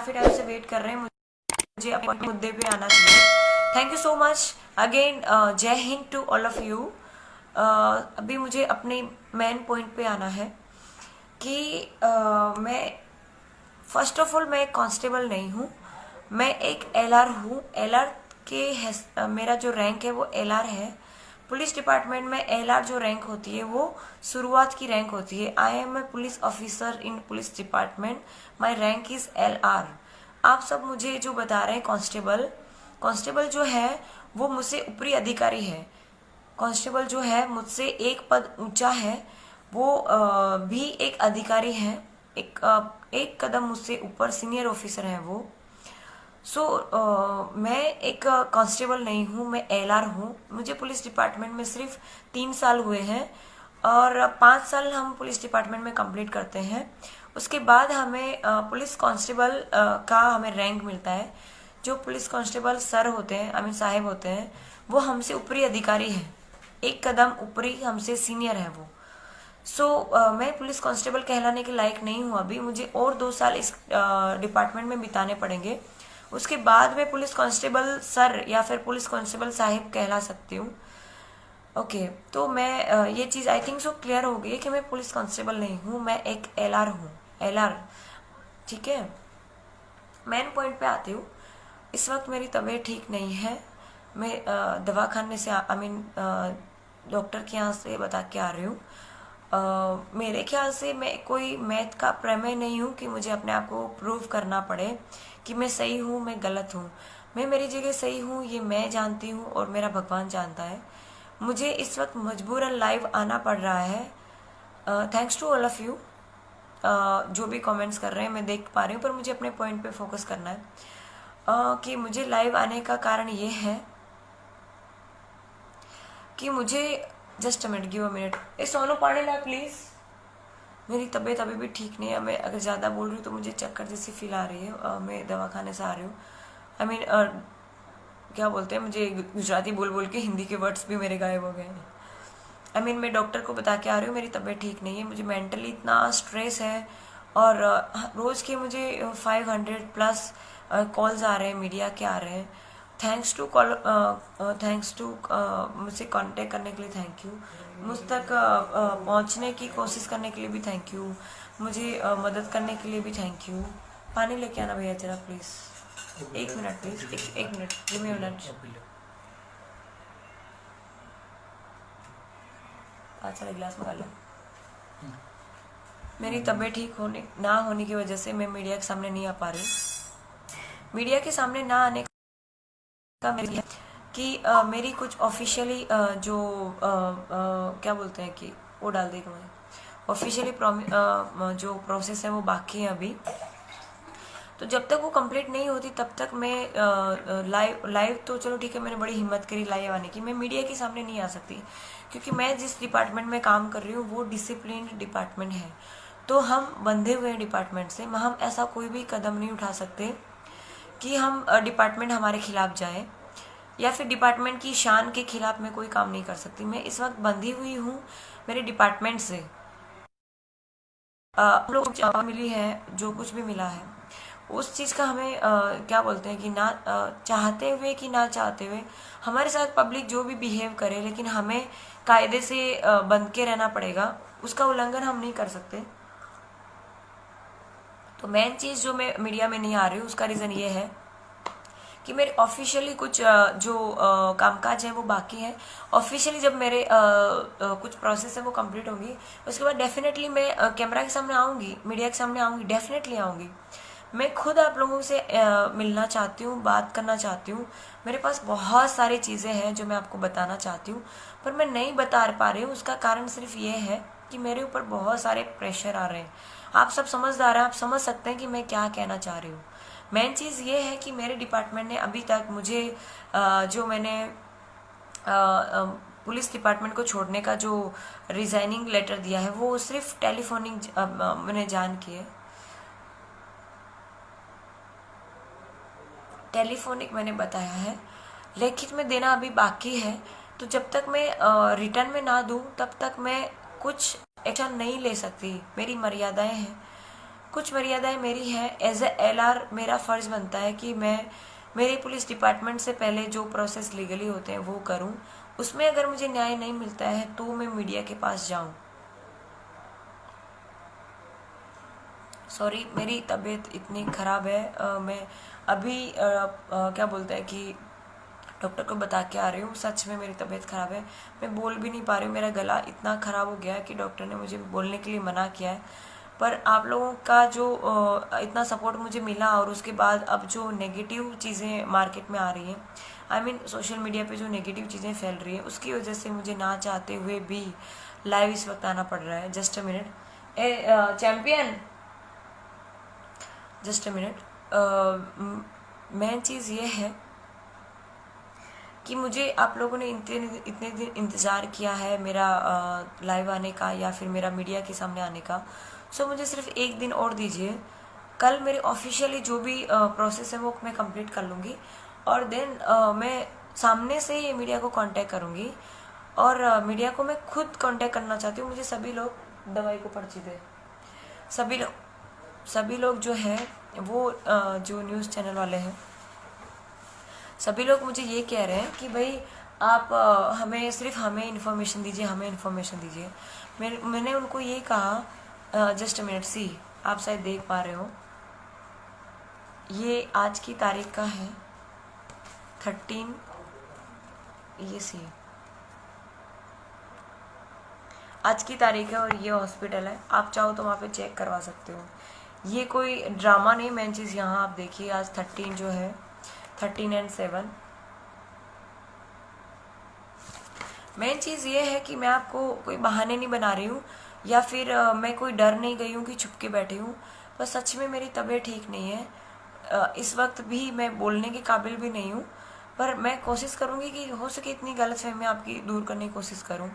काफ़ी टाइम से वेट कर रहे हैं, मुझे अपने मुद्दे पे आना चाहिए। Thank you so much again. जय Hind to all of you. अभी मुझे अपने मेन पॉइंट पे आना है कि मैं फर्स्ट ऑफ ऑल मैं एक कांस्टेबल नहीं हूँ, मैं एक एलआर हूँ। एलआर के मेरा जो रैंक है वो एलआर है। पुलिस डिपार्टमेंट में एलआर जो रैंक होती है वो शुरुआत की रैंक होती है। I am a police officer in police department, my rank is LR. आप सब मुझे जो बता रहे हैं कांस्टेबल, कांस्टेबल जो है वो मुझसे ऊपरी अधिकारी है। कांस्टेबल जो है मुझसे एक पद ऊंचा है, वो भी एक अधिकारी है, एक कदम मुझसे ऊपर सीनियर ऑफिसर है वो। मैं एक कांस्टेबल नहीं हूँ, मैं एलआर हूँ। मुझे पुलिस डिपार्टमेंट में सिर्फ 3 साल हुए हैं और 5 साल हम पुलिस डिपार्टमेंट में कंप्लीट करते हैं। उसके बाद हमें पुलिस कांस्टेबल का हमें रैंक मिलता है। जो पुलिस कांस्टेबल सर होते हैं, आई मीन साहेब होते हैं, वो हमसे ऊपरी अधिकारी है, एक कदम ऊपरी हमसे सीनियर है वो। मैं पुलिस कांस्टेबल कहलाने के लायक नहीं हूँ अभी। मुझे और 2 साल इस डिपार्टमेंट में बिताने पड़ेंगे। उसके बाद मैं पुलिस कांस्टेबल सर या फिर पुलिस कांस्टेबल साहिब कहला सकती हूँ। ओके, तो मैं ये चीज़ आई थिंक सो क्लियर हो गई है कि मैं पुलिस कांस्टेबल नहीं हूँ, मैं एक एलआर हूँ, एलआर। ठीक है, मेन पॉइंट पे आती हूँ। इस वक्त मेरी तबीयत ठीक नहीं है। मैं दवाखाने से आई मीन डॉक्टर के यहाँ से बता के आ रही हूँ। मेरे ख्याल से मैं कोई मैथ का प्रमेय नहीं हूँ कि मुझे अपने आप को प्रूव करना पड़े कि मैं सही हूँ, मैं गलत हूँ। मैं मेरी जगह सही हूँ, ये मैं जानती हूँ और मेरा भगवान जानता है। मुझे इस वक्त मजबूरन लाइव आना पड़ रहा है। Thanks to all of you जो भी कमेंट्स कर रहे हैं, मैं देख पा रही हूँ, पर मुझे अपने पॉइंट पे फोकस करना है। कि मुझे लाइव आने का कारण ये है कि मुझे just a minute, give a minute. ए सोनू पानी ला प्लीज। मेरी तबीयत अभी भी ठीक नहीं है। मैं अगर ज़्यादा बोल रही हूँ तो मुझे चक्कर जैसी फील आ रही है। मैं दवाखाने से आ रही हूँ। आई मीन क्या बोलते हैं, मुझे गुजराती बोल बोल के हिंदी के वर्ड्स भी मेरे गायब हो गए हैं। आई मीन मैं डॉक्टर को बता के आ रही हूँ मेरी तबीयत ठीक नहीं है, मुझे मेंटली इतना स्ट्रेस है। और रोज़ के मुझे 500+ कॉल्स आ रहे हैं, मीडिया के आ रहे हैं। Thanks to call, thanks to मुझसे कांटेक्ट करने के लिए थैंक यू। मुझ तक पहुंचने की कोशिश करने के लिए भी थैंक यू। मुझे मदद करने के लिए भी थैंक यू। पानी लेके आना भैया जरा प्लीज़। 1 मिनट प्लीज़, एक minute, give me a minute. अच्छा गिलास मंगा लो। मेरी तबीयत ठीक होने ना होने की वजह से मैं मीडिया के सामने नहीं आ पा रही हूँ। मीडिया के सामने ना आने का मेरी कि मेरी कुछ ऑफिशियली जो क्या बोलते हैं कि वो डाल देगा मैं ऑफिशियली जो प्रोसेस है वो बाकी है अभी। तो जब तक वो कंप्लीट नहीं होती तब तक मैं लाइव तो चलो ठीक है, मैंने बड़ी हिम्मत करी लाइव आने की। मैं मीडिया के सामने नहीं आ सकती क्योंकि मैं जिस डिपार्टमेंट में काम कर रही हूँ वो डिसिप्लिन डिपार्टमेंट है। तो हम बंधे हुए हैं डिपार्टमेंट से, हम ऐसा कोई भी कदम नहीं उठा सकते कि हम डिपार्टमेंट हमारे खिलाफ जाए या फिर डिपार्टमेंट की शान के खिलाफ मैं कोई काम नहीं कर सकती। मैं इस वक्त बंधी हुई हूँ मेरे डिपार्टमेंट से। हम लोग को मिली है, जो कुछ भी मिला है उस चीज़ का हमें क्या बोलते हैं कि ना चाहते हुए कि ना चाहते हुए हमारे साथ पब्लिक जो भी बिहेव करे, लेकिन हमें कायदे से बंध के रहना पड़ेगा, उसका उल्लंघन हम नहीं कर सकते। तो मेन चीज़ जो मैं मीडिया में नहीं आ रही हूँ उसका रीज़न ये है कि मेरे ऑफिशियली कुछ जो कामकाज है वो बाकी है। ऑफिशियली जब मेरे कुछ प्रोसेस है वो कंप्लीट होगी उसके बाद डेफिनेटली मैं कैमरा के सामने आऊँगी, मीडिया के सामने आऊँगी, डेफिनेटली आऊँगी। मैं खुद आप लोगों से मिलना चाहती हूँ, बात करना चाहती हूँ। मेरे पास बहुत सारी चीज़ें हैं जो मैं आपको बताना चाहती हूँ पर मैं नहीं बता पा रही हूँ। उसका कारण सिर्फ ये है कि मेरे ऊपर बहुत सारे प्रेशर आ रहे हैं। आप सब समझदार हैं, आप समझ सकते हैं कि मैं क्या कहना चाह रही हूँ। मेन चीज़ ये है कि मेरे डिपार्टमेंट ने अभी तक मुझे जो मैंने पुलिस डिपार्टमेंट को छोड़ने का जो रिजाइनिंग लेटर दिया है वो सिर्फ टेलीफोनिक मैंने जान की है, टेलीफोनिक मैंने बताया है, लिखित में देना अभी बाकी है। तो जब तक मैं रिटर्न में ना दूं तब तक मैं कुछ एक्शन नहीं ले सकती, मेरी मर्यादाएं हैं। कुछ मर्यादाएं मेरी हैं। एज ए एलआर मेरा फ़र्ज़ बनता है कि मैं मेरे पुलिस डिपार्टमेंट से पहले जो प्रोसेस लीगली होते हैं वो करूं। उसमें अगर मुझे न्याय नहीं मिलता है तो मैं मीडिया के पास जाऊं। सॉरी, मेरी तबीयत इतनी ख़राब है। मैं अभी क्या बोलते हैं कि डॉक्टर को बता के आ रही हूँ। सच में मेरी तबीयत ख़राब है, मैं बोल भी नहीं पा रही हूँ। मेरा गला इतना ख़राब हो गया है कि डॉक्टर ने मुझे बोलने के लिए मना किया है। पर आप लोगों का जो इतना सपोर्ट मुझे मिला, और उसके बाद अब जो नेगेटिव चीज़ें मार्केट में आ रही हैं, आई मीन सोशल मीडिया पे जो नेगेटिव चीज़ें फैल रही हैं, उसकी वजह से मुझे ना चाहते हुए भी लाइव इस वक्त आना पड़ रहा है। Just a minute. ए champion, just a minute. Main चीज़ ये है कि मुझे आप लोगों ने इतने दिन इंतज़ार किया है मेरा लाइव आने का या फिर मेरा मीडिया के सामने आने का। सो मुझे सिर्फ एक दिन और दीजिए। कल मेरे ऑफिशियली जो भी प्रोसेस है वो मैं कंप्लीट कर लूँगी, और देन मैं सामने से ये मीडिया को कांटेक्ट करूँगी। और मीडिया को मैं खुद कांटेक्ट करना चाहती हूँ। मुझे सभी लोग दवाई को पर्ची दे, सभी लोग जो है वो जो न्यूज़ चैनल वाले हैं, सभी लोग मुझे ये कह रहे हैं कि भाई आप हमें इन्फॉर्मेशन दीजिए, हमें इन्फॉर्मेशन दीजिए। मैंने उनको ये कहा, जस्ट अ मिनट, सी आप शायद देख पा रहे हो, ये आज की तारीख का है 13, ये सी आज की तारीख है और ये हॉस्पिटल है। आप चाहो तो वहाँ पे चेक करवा सकते हो। ये कोई ड्रामा नहीं। मेन चीज़ यहाँ आप देखिए, आज 13 जो है, 13 and 7। मेन चीज़ ये है कि मैं आपको कोई बहाने नहीं बना रही हूँ, या फिर मैं कोई डर नहीं गई हूँ कि छुप के बैठी हूँ। पर सच में मेरी तबीयत ठीक नहीं है। इस वक्त भी मैं बोलने के काबिल भी नहीं हूँ, पर मैं कोशिश करूँगी कि हो सके इतनी गलतफहमी आपकी दूर करने की कोशिश करूँ।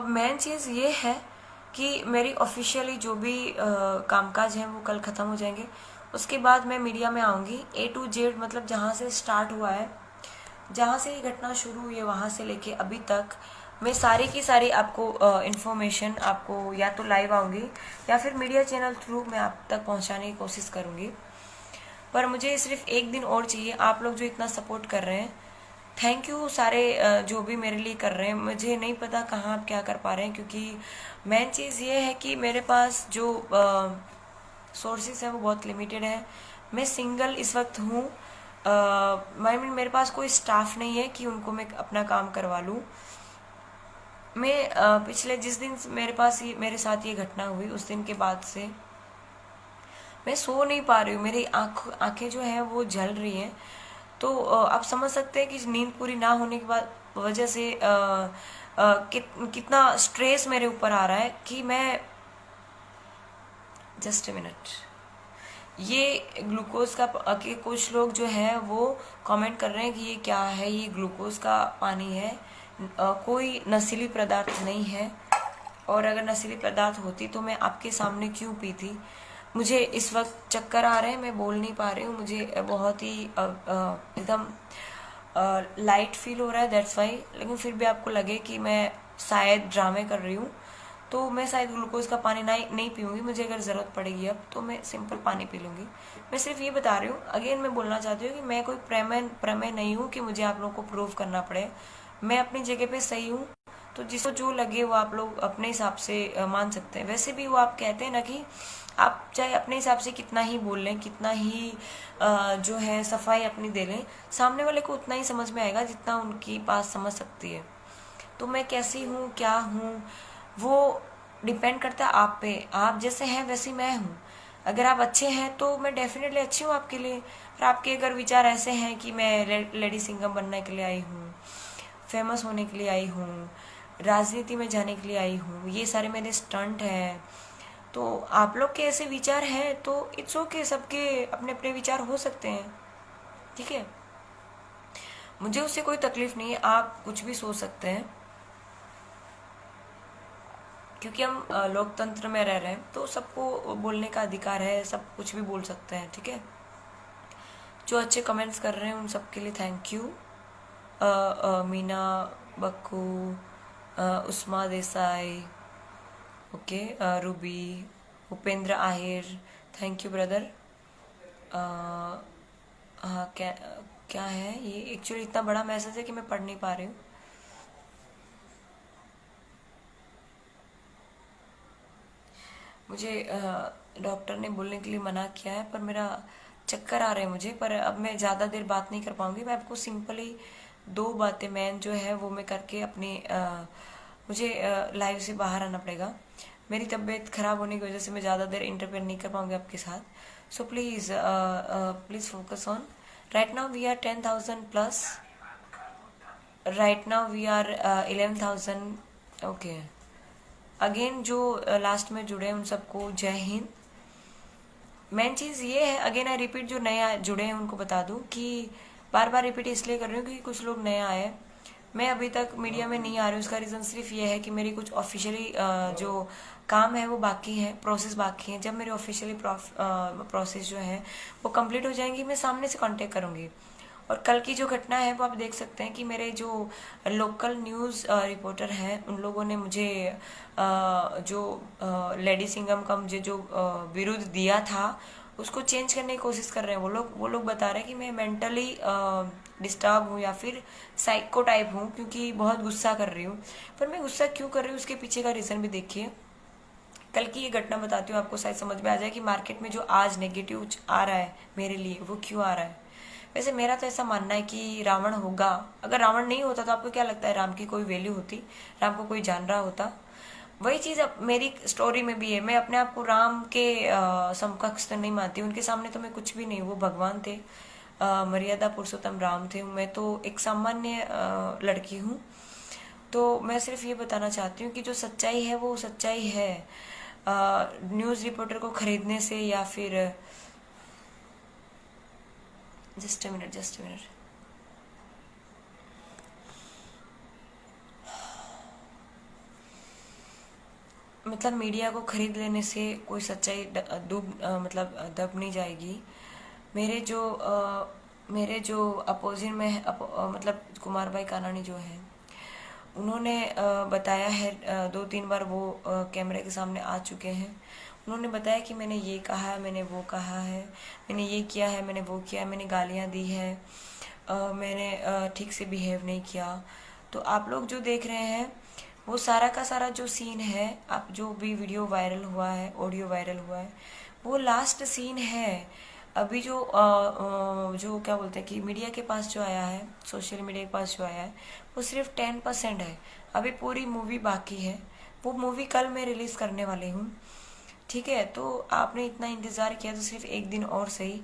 मेन चीज़ ये है कि मेरी ऑफिशियली जो भी कामकाज हैं वो कल ख़त्म हो जाएंगे। उसके बाद मैं मीडिया में आऊँगी। A to Z, मतलब जहाँ से स्टार्ट हुआ है, जहाँ से ये घटना शुरू हुई है, वहाँ से लेके अभी तक मैं सारी की सारी आपको इन्फॉर्मेशन आपको या तो लाइव आऊँगी या फिर मीडिया चैनल थ्रू मैं आप तक पहुँचाने की कोशिश करूँगी। पर मुझे सिर्फ एक दिन और चाहिए। आप लोग जो इतना सपोर्ट कर रहे हैं, थैंक यू। सारे जो भी मेरे लिए कर रहे हैं, मुझे नहीं पता कहाँ आप क्या कर पा रहे हैं, क्योंकि मेन चीज़ ये है कि मेरे पास जो सोर्सेस हैं वो बहुत लिमिटेड है। मैं सिंगल इस वक्त हूँ। मेरे पास कोई स्टाफ नहीं है कि उनको मैं अपना काम करवा लूँ। मैं पिछले जिस दिन मेरे साथ ये घटना हुई, उस दिन के बाद से मैं सो नहीं पा रही हूँ। मेरी आंखें जो हैं वो जल रही हैं। तो आप समझ सकते हैं कि नींद पूरी ना होने के बाद वजह से कितना स्ट्रेस मेरे ऊपर आ रहा है कि मैं, जस्ट अ मिनट, ये ग्लूकोज का कि कुछ लोग जो है वो कमेंट कर रहे हैं कि ये क्या है, ये ग्लूकोज का पानी है, कोई नशीली पदार्थ नहीं है। और अगर नशीली पदार्थ होती तो मैं आपके सामने क्यों पीती। मुझे इस वक्त चक्कर आ रहे हैं, मैं बोल नहीं पा रही हूँ। मुझे बहुत ही एकदम लाइट फील हो रहा है, दैट्स वाई। लेकिन फिर भी आपको लगे कि मैं शायद ड्रामे कर रही हूँ, तो मैं शायद ग्लूकोज का पानी नहीं पीऊँगी। मुझे अगर ज़रूरत पड़ेगी अब तो मैं सिंपल पानी पी लूँगी। मैं सिर्फ ये बता रही हूँ, अगेन मैं बोलना चाहती हूँ कि मैं कोई प्रमेय नहीं हूँ कि मुझे आप लोगों को प्रूव करना पड़े। मैं अपनी जगह पे सही हूँ, तो जिसको जो लगे वो आप लोग अपने हिसाब से मान सकते हैं। वैसे भी वो आप कहते हैं ना कि आप चाहे अपने हिसाब से कितना ही बोल लें, कितना ही जो है सफाई अपनी दे लें, सामने वाले को उतना ही समझ में आएगा जितना उनकी पास समझ सकती है। तो मैं कैसी हूँ, क्या हूँ, वो डिपेंड करता है आप पे। आप जैसे हैं वैसी मैं हूँ। अगर आप अच्छे हैं तो मैं डेफिनेटली अच्छी हूँ आपके लिए। और आपके अगर विचार ऐसे हैं कि मैं लेडी सिंगर बनने के लिए आई हूँ, फेमस होने के लिए आई हूँ, राजनीति में जाने के लिए आई हूँ, ये सारे मेरे स्टंट हैं, तो आप लोग के ऐसे विचार हैं तो इट्स ओके। सबके अपने अपने विचार हो सकते हैं, ठीक है। मुझे उससे कोई तकलीफ नहीं है। आप कुछ भी सोच सकते हैं, क्योंकि हम लोकतंत्र में रह रहे हैं तो सबको बोलने का अधिकार है, सब कुछ भी बोल सकते हैं, ठीक है। जो अच्छे कमेंट्स कर रहे हैं उन सब के लिए thank you. Meena Bakku, Usma Desai, okay, Ruby, Upendra Ahir, thank you brother. हाँ, क्या क्या है ये? एक्चुअली इतना बड़ा मैसेज है कि मैं पढ़ नहीं पा रही हूँ। मुझे डॉक्टर ने बोलने के लिए मना किया है, पर मेरा चक्कर आ रहे हैं मुझे, पर अब मैं ज़्यादा देर बात नहीं कर पाऊंगी। मैं आपको सिंपली दो बातें मैन जो है वो मैं करके अपनी मुझे लाइव से बाहर आना पड़ेगा। मेरी तबीयत खराब होने की वजह से मैं ज़्यादा देर इंटरफेयर नहीं कर पाऊंगी आपके साथ। So please please focus on. Right now we are 10,000 plus. Right now we are 11,000। Okay, again जो लास्ट में जुड़े हैं उन सबको जय हिंद। मेन चीज़ ये है, अगेन आई रिपीट, जो नए जुड़े हैं उनको बता दूं कि बार बार रिपीट इसलिए कर रही हूँ क्योंकि कुछ लोग नए आए हैं। मैं अभी तक मीडिया में नहीं आ रही हूँ, उसका रीज़न सिर्फ ये है कि मेरी कुछ ऑफिशियली जो काम है वो बाकी है, प्रोसेस बाकी है। जब मेरी ऑफिशियली प्रोसेस जो है वो कंप्लीट हो जाएंगी, मैं सामने से कांटेक्ट करूँगी। और कल की जो घटना है वो आप देख सकते हैं कि मेरे जो लोकल न्यूज़ रिपोर्टर हैं उन लोगों ने मुझे जो लेडी सिंघम का मुझे जो विरुद्ध दिया था उसको चेंज करने की कोशिश कर रहे हैं। वो लोग बता रहे हैं कि मैं मेंटली डिस्टर्ब हूँ या फिर साइको टाइप हूँ क्योंकि बहुत गुस्सा कर रही हूँ। पर मैं गुस्सा क्यों कर रही हूँ उसके पीछे का रीज़न भी देखिए। कल की ये घटना बताती हूँ, आपको शायद समझ में आ जाए कि मार्केट में जो आज नेगेटिव आ रहा है मेरे लिए वो क्यों आ रहा है। वैसे मेरा तो ऐसा मानना है कि रावण होगा। अगर रावण नहीं होता तो आपको क्या लगता है राम की कोई वैल्यू होती? राम को कोई जान रहा होता? वही चीज़ अब मेरी स्टोरी में भी है। मैं अपने आप को राम के समकक्ष तो नहीं मानती, उनके सामने तो मैं कुछ भी नहीं। वो भगवान थे, मर्यादा पुरुषोत्तम राम थे। मैं तो एक सामान्य लड़की हूँ। तो मैं सिर्फ ये बताना चाहती हूँ कि जो सच्चाई है वो सच्चाई है। न्यूज़ रिपोर्टर को खरीदने से या फिर जस्ट अ मिनट मतलब मीडिया को खरीद लेने से कोई सच्चाई मतलब दब नहीं जाएगी। मेरे जो अपोजिट में मतलब कुमार भाई कानानी जो है उन्होंने बताया है, 2-3 बार वो कैमरे के सामने आ चुके हैं। उन्होंने बताया कि मैंने ये कहा है, मैंने वो कहा है, मैंने ये किया है, मैंने वो किया है, मैंने गालियाँ दी है, मैंने ठीक से बिहेव नहीं किया। तो आप लोग जो देख रहे हैं वो सारा का सारा जो सीन है, आप जो भी वीडियो वायरल हुआ है, ऑडियो वायरल हुआ है, वो लास्ट सीन है। अभी जो क्या बोलते हैं कि मीडिया के पास जो आया है, सोशल मीडिया के पास जो आया है वो सिर्फ 10% है। अभी पूरी मूवी बाकी है। वो मूवी कल मैं रिलीज़ करने वाली हूँ। ठीक है, तो आपने इतना इंतज़ार किया तो सिर्फ एक दिन और सही।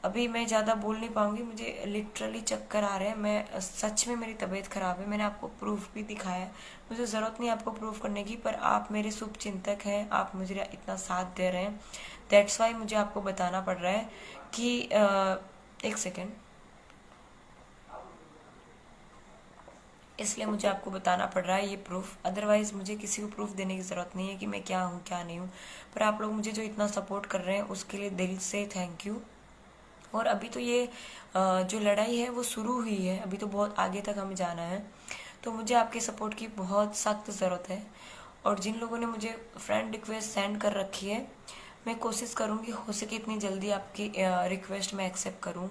अभी मैं ज़्यादा बोल नहीं पाऊंगी, मुझे लिटरली चक्कर आ रहे हैं। मैं सच में, मेरी तबीयत ख़राब है। मैंने आपको प्रूफ भी दिखाया है। मुझे ज़रूरत नहीं आपको प्रूफ करने की, पर आप मेरे शुभ चिंतक हैं, आप मुझे इतना साथ दे रहे हैं। दैट्स वाई मुझे आपको बताना पड़ रहा है कि एक सेकेंड, इसलिए मुझे आपको बताना पड़ रहा है ये प्रूफ। अदरवाइज मुझे किसी को प्रूफ देने की ज़रूरत नहीं है कि मैं क्या हूँ क्या नहीं हूँ। पर आप लोग मुझे जो इतना सपोर्ट कर रहे हैं उसके लिए दिल से थैंक यू। और अभी तो ये जो लड़ाई है वो शुरू हुई है, अभी तो बहुत आगे तक हमें जाना है। तो मुझे आपके सपोर्ट की बहुत सख्त ज़रूरत है। और जिन लोगों ने मुझे फ्रेंड रिक्वेस्ट सेंड कर रखी है, मैं कोशिश करूँगी हो सके इतनी जल्दी आपकी रिक्वेस्ट मैं एक्सेप्ट करूँ।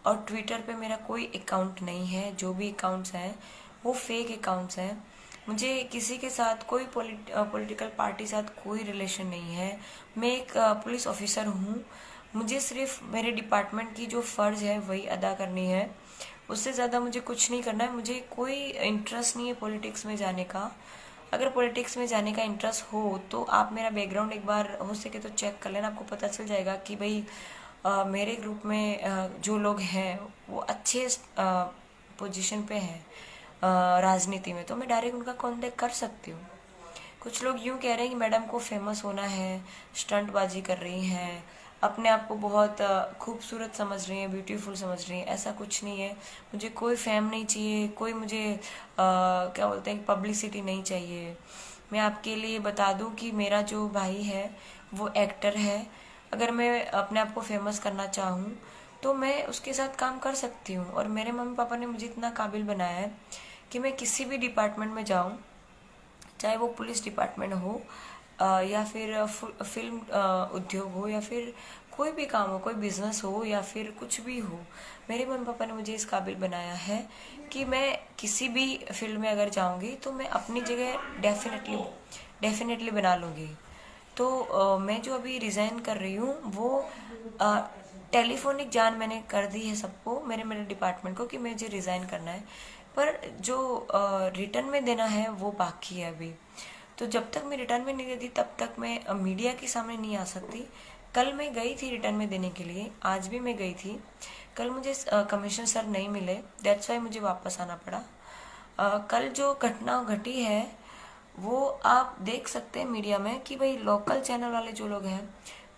और ट्विटर पे मेरा कोई अकाउंट नहीं है, जो भी अकाउंट्स हैं वो फेक अकाउंट्स हैं। मुझे किसी के साथ कोई पॉलिटिकल पार्टी साथ कोई रिलेशन नहीं है। मैं एक पुलिस ऑफिसर हूँ। मुझे सिर्फ मेरे डिपार्टमेंट की जो फ़र्ज़ है वही अदा करनी है, उससे ज़्यादा मुझे कुछ नहीं करना है। मुझे कोई इंटरेस्ट नहीं है पॉलिटिक्स में जाने का। अगर पॉलिटिक्स में जाने का इंटरेस्ट हो तो आप मेरा बैकग्राउंड एक बार हो सके तो चेक कर लेना, आपको पता चल जाएगा कि भाई मेरे ग्रुप में जो लोग हैं वो अच्छे पोजीशन पे हैं राजनीति में, तो मैं डायरेक्ट उनका कांटेक्ट कर सकती हूँ। कुछ लोग यूँ कह रहे हैं कि मैडम को फेमस होना है, स्टंटबाजी कर रही हैं, अपने आप को बहुत खूबसूरत समझ रही हैं, ब्यूटीफुल समझ रही हैं। ऐसा कुछ नहीं है। मुझे कोई फेम नहीं चाहिए, कोई मुझे क्या बोलते हैं पब्लिसिटी नहीं चाहिए। मैं आपके लिए बता दूं कि मेरा जो भाई है वो एक्टर है। अगर मैं अपने आप को फेमस करना चाहूँ तो मैं उसके साथ काम कर सकती हूँ। और मेरे मम्मी पापा ने मुझे इतना काबिल बनाया है कि मैं किसी भी डिपार्टमेंट में जाऊँ, चाहे वो पुलिस डिपार्टमेंट हो या फिर फिल्म उद्योग हो, या फिर कोई भी काम हो, कोई बिजनेस हो, या फिर कुछ भी हो, मेरे मम्मी पापा ने मुझे इस काबिल बनाया है कि मैं किसी भी फील्ड में अगर जाऊंगी तो मैं अपनी जगह डेफिनेटली बना लूँगी। तो मैं जो अभी रिज़ाइन कर रही हूँ वो टेलीफोनिक जान मैंने कर दी है सबको, मेरे मेरे डिपार्टमेंट को, कि मुझे रिज़ाइन करना है। पर जो रिटर्न में देना है वो बाकी है अभी। तो जब तक मैं रिटर्न में नहीं देती तब तक मैं मीडिया के सामने नहीं आ सकती। कल मैं गई थी रिटर्न में देने के लिए, आज भी मैं गई थी। कल मुझे कमिश्नर सर नहीं मिले, दैट्स वाई मुझे वापस आना पड़ा। कल जो घटना घटी है वो आप देख सकते हैं मीडिया में कि भाई लोकल चैनल वाले जो लोग हैं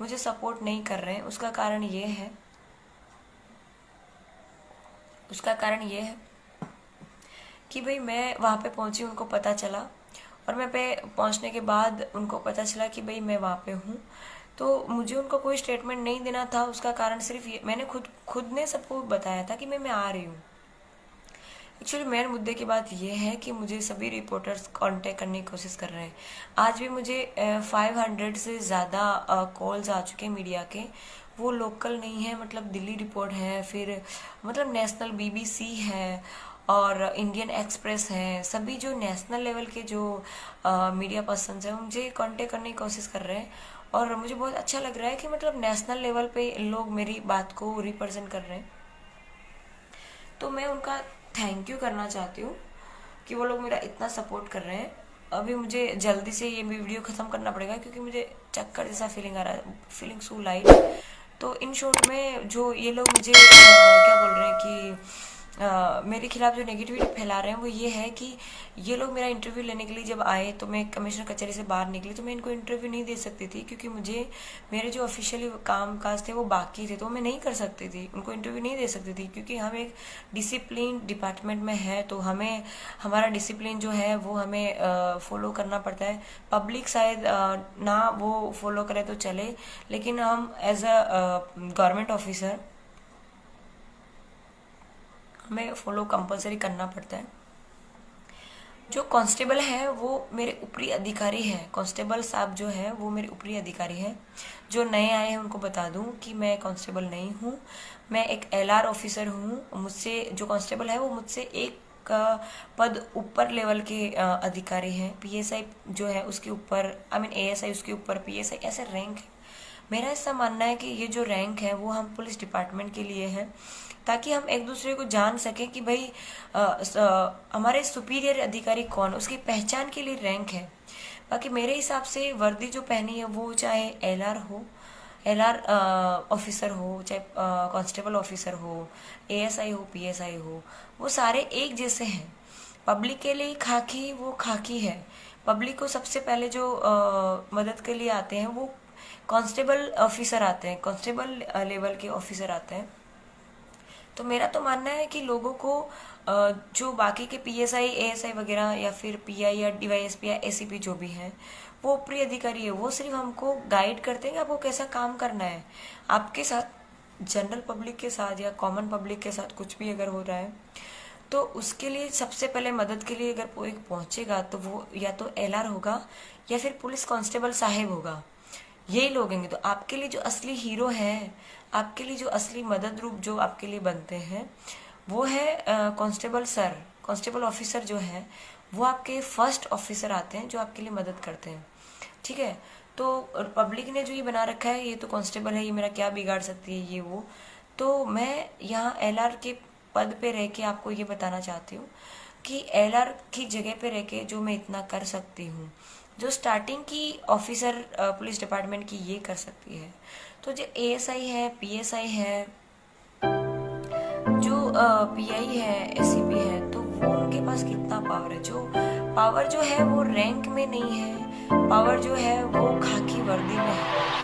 मुझे सपोर्ट नहीं कर रहे हैं। उसका कारण ये है कि भाई मैं वहाँ पे पहुँची, उनको पता चला, और मैं पे पहुँचने के बाद उनको पता चला कि भाई मैं वहाँ पे हूँ, तो मुझे उनको कोई स्टेटमेंट नहीं देना था। उसका कारण सिर्फ ये, मैंने खुद ने सबको बताया था कि मैं आ रही हूँ। एक्चुअली मेन मुद्दे की बात यह है कि मुझे सभी रिपोर्टर्स कांटेक्ट करने की कोशिश कर रहे हैं। आज भी मुझे 500 से ज़्यादा कॉल्स आ चुके हैं मीडिया के। वो लोकल नहीं है, मतलब दिल्ली रिपोर्ट है, फिर मतलब नेशनल BBC है, और इंडियन एक्सप्रेस है। सभी जो नेशनल लेवल के जो मीडिया पर्सन हैं मुझे कांटेक्ट करने की कोशिश कर रहे हैं, और मुझे बहुत अच्छा लग रहा है कि मतलब नेशनल लेवल पे लोग मेरी बात को रिप्रेजेंट कर रहे हैं। तो मैं उनका थैंक यू करना चाहती हूँ कि वो लोग मेरा इतना सपोर्ट कर रहे हैं। अभी मुझे जल्दी से ये वीडियो ख़त्म करना पड़ेगा क्योंकि मुझे चक्कर जैसा फीलिंग आ रहा है, फीलिंग सो लाइट। तो इन शॉर्ट में जो ये लोग मुझे क्या बोल रहे हैं कि मेरे खिलाफ जो नेगेटिविटी फैला रहे हैं वो ये है कि ये लोग मेरा इंटरव्यू लेने के लिए जब आए तो मैं कमिश्नर कचहरी से बाहर निकली तो मैं इनको इंटरव्यू नहीं दे सकती थी, क्योंकि मुझे मेरे जो ऑफिशियली काम काज थे वो बाकी थे, तो मैं नहीं कर सकती थी, उनको इंटरव्यू नहीं दे सकती थी, क्योंकि हम एक डिसिप्लिन डिपार्टमेंट में है। तो हमें हमारा डिसिप्लिन जो है वो हमें फॉलो करना पड़ता है। पब्लिक शायद ना वो फॉलो करे तो चले, लेकिन हम एज अ गवर्नमेंट ऑफिसर हमें फॉलो कंपलसरी करना पड़ता है। जो कांस्टेबल है वो मेरे ऊपरी अधिकारी है, कांस्टेबल साहब जो है वो मेरे ऊपरी अधिकारी है। जो नए आए हैं उनको बता दूं कि मैं कांस्टेबल नहीं हूँ, मैं एक LR ऑफिसर हूँ। मुझसे जो कांस्टेबल है वो मुझसे एक पद ऊपर लेवल के अधिकारी हैं। PSI जो है उसके ऊपर, ASI उसके ऊपर, PSI, ऐसे रैंक है। मेरा ऐसा मानना है कि ये जो रैंक है वो हम पुलिस डिपार्टमेंट के लिए है, ताकि हम एक दूसरे को जान सकें कि भाई हमारे सुपीरियर अधिकारी कौन, उसकी पहचान के लिए रैंक है। बाकी मेरे हिसाब से वर्दी जो पहनी है वो चाहे LR ऑफिसर हो, चाहे कांस्टेबल ऑफिसर हो, ASI हो, PSI हो, वो सारे एक जैसे हैं। पब्लिक के लिए खाकी वो खाकी है। पब्लिक को सबसे पहले जो मदद के लिए आते हैं वो कांस्टेबल ऑफिसर आते हैं, कांस्टेबल लेवल के ऑफिसर आते हैं। तो मेरा तो मानना है कि लोगों को जो बाकी के PSI, ASI वगैरह, या फिर PI या DYSP या ACP जो भी हैं, वो ऊपरी अधिकारी है, वो सिर्फ हमको गाइड करते हैं कि आपको कैसा काम करना है। आपके साथ जनरल पब्लिक के साथ या कॉमन पब्लिक के साथ कुछ भी अगर हो रहा है तो उसके लिए सबसे पहले मदद के लिए अगर कोई पहुंचेगा तो वो या तो LR होगा या फिर पुलिस कांस्टेबल साहेब होगा, यही लोग हैं। तो आपके लिए जो असली हीरो हैं, आपके लिए जो असली मदद रूप जो आपके लिए बनते हैं वो है कांस्टेबल सर, कांस्टेबल ऑफिसर जो है वो आपके फर्स्ट ऑफिसर आते हैं जो आपके लिए मदद करते हैं। ठीक है, तो पब्लिक ने जो ये बना रखा है ये तो कांस्टेबल है, ये मेरा क्या बिगाड़ सकती है ये वो। तो मैं यहाँ LR के पद पे रह के आपको ये बताना चाहती हूँ कि LR की जगह पे रह के जो मैं इतना कर सकती हूँ, जो स्टार्टिंग की ऑफिसर पुलिस डिपार्टमेंट की ये कर सकती है, तो जो ASI है, PSI है, जो PI है, ACP है, तो वो उनके पास कितना पावर है। जो पावर जो है वो रैंक में नहीं है, पावर जो है वो खाकी वर्दी में है।